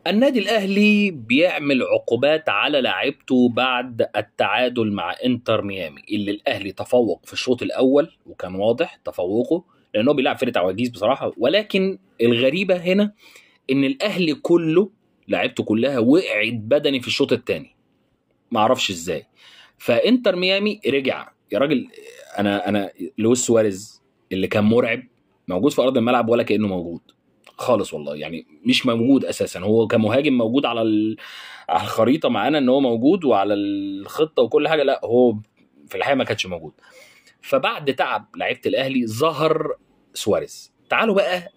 النادي الأهلي بيعمل عقوبات على لاعيبته بعد التعادل مع انتر ميامي اللي الأهلي تفوق في الشوط الأول، وكان واضح تفوقه لأنه بيلعب فرقة عواجيز بصراحة. ولكن الغريبة هنا إن الأهلي كله لاعيبته كلها وقعت بدني في الشوط الثاني، ما اعرفش ازاي. فانتر ميامي رجع يا راجل. انا لويس سواريز اللي كان مرعب موجود في ارض الملعب ولا كانه موجود خالص والله، يعني مش موجود اساسا. هو كمهاجم موجود على على الخريطه معانا ان هو موجود وعلى الخطه وكل حاجه، لا هو في الحقيقه ما كانش موجود. فبعد تعب لعيبه الاهلي ظهر سواريز. تعالوا بقى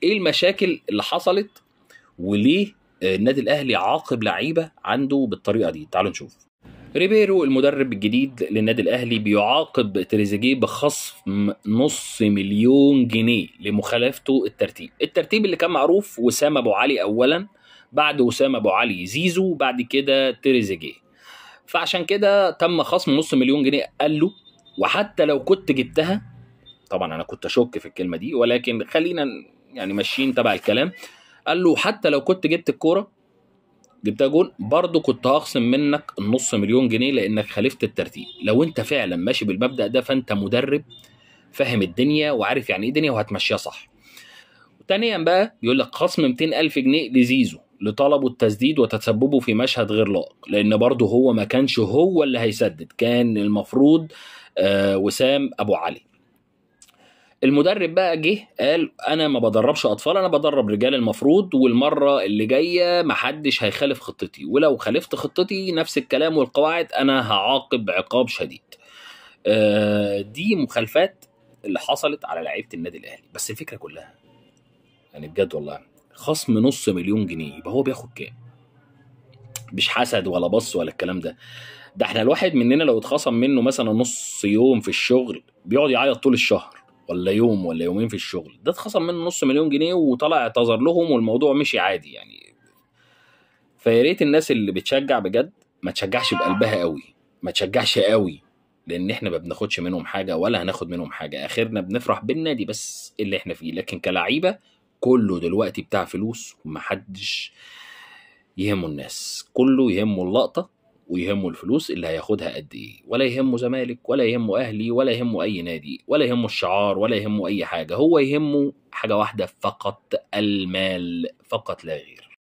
ايه المشاكل اللي حصلت وليه النادي الاهلي عاقب لعيبه عنده بالطريقه دي. تعالوا نشوف. ريبيرو المدرب الجديد للنادي الاهلي بيعاقب تريزيجيه بخصم نص مليون جنيه لمخالفته الترتيب اللي كان معروف: وسام ابو علي اولا، بعد وسام ابو علي زيزو، بعد كده تريزيجيه. فعشان كده تم خصم نص مليون جنيه. قال له وحتى لو كنت جبتها، طبعا انا كنت اشك في الكلمه دي ولكن خلينا يعني ماشيين تبع الكلام. قال له حتى لو كنت جبت الكوره جبتها جول برضه كنت هخصم منك النص مليون جنيه لانك خالفت الترتيب. لو انت فعلا ماشي بالمبدأ ده فانت مدرب فاهم الدنيا وعارف يعني ايه دنيا وهتمشيها صح. ثانيا بقى بيقول لك خصم 200,000 جنيه لزيزو لطلبه التسديد وتسببه في مشهد غير لائق، لان برضه هو ما كانش هو اللي هيسدد، كان المفروض وسام ابو علي. المدرب بقى جه قال انا ما بدربش اطفال، انا بدرب رجال المفروض، والمره اللي جايه محدش هيخالف خطتي، ولو خالفت خطتي نفس الكلام والقواعد انا هعاقب عقاب شديد. دي مخالفات اللي حصلت على لعيبه النادي الاهلي. بس الفكره كلها يعني بجد والله خصم نص مليون جنيه، يبقى هو بياخد كام؟ مش حسد ولا بص ولا الكلام ده. ده احنا الواحد مننا لو اتخصم منه مثلا نص يوم في الشغل بيقعد يعيط طول الشهر، ولا يوم ولا يومين في الشغل. ده اتخصم منه نص مليون جنيه وطلع اعتذر لهم والموضوع مشي عادي يعني. فيا ريت الناس اللي بتشجع بجد ما تشجعش بقلبها قوي، ما تشجعش قوي، لان احنا ما بناخدش منهم حاجه ولا هناخد منهم حاجه. اخرنا بنفرح بالنادي بس اللي احنا فيه، لكن كلعيبه كله دلوقتي بتاع فلوس ومحدش يهمه الناس، كله يهمه اللقطه ويهمه الفلوس اللي هياخدها قد ايه، ولا يهمه زمالك ولا يهمه اهلي ولا يهمه اي نادي ولا يهمه الشعار ولا يهمه اي حاجه. هو يهمه حاجه واحده فقط: المال فقط لا غير.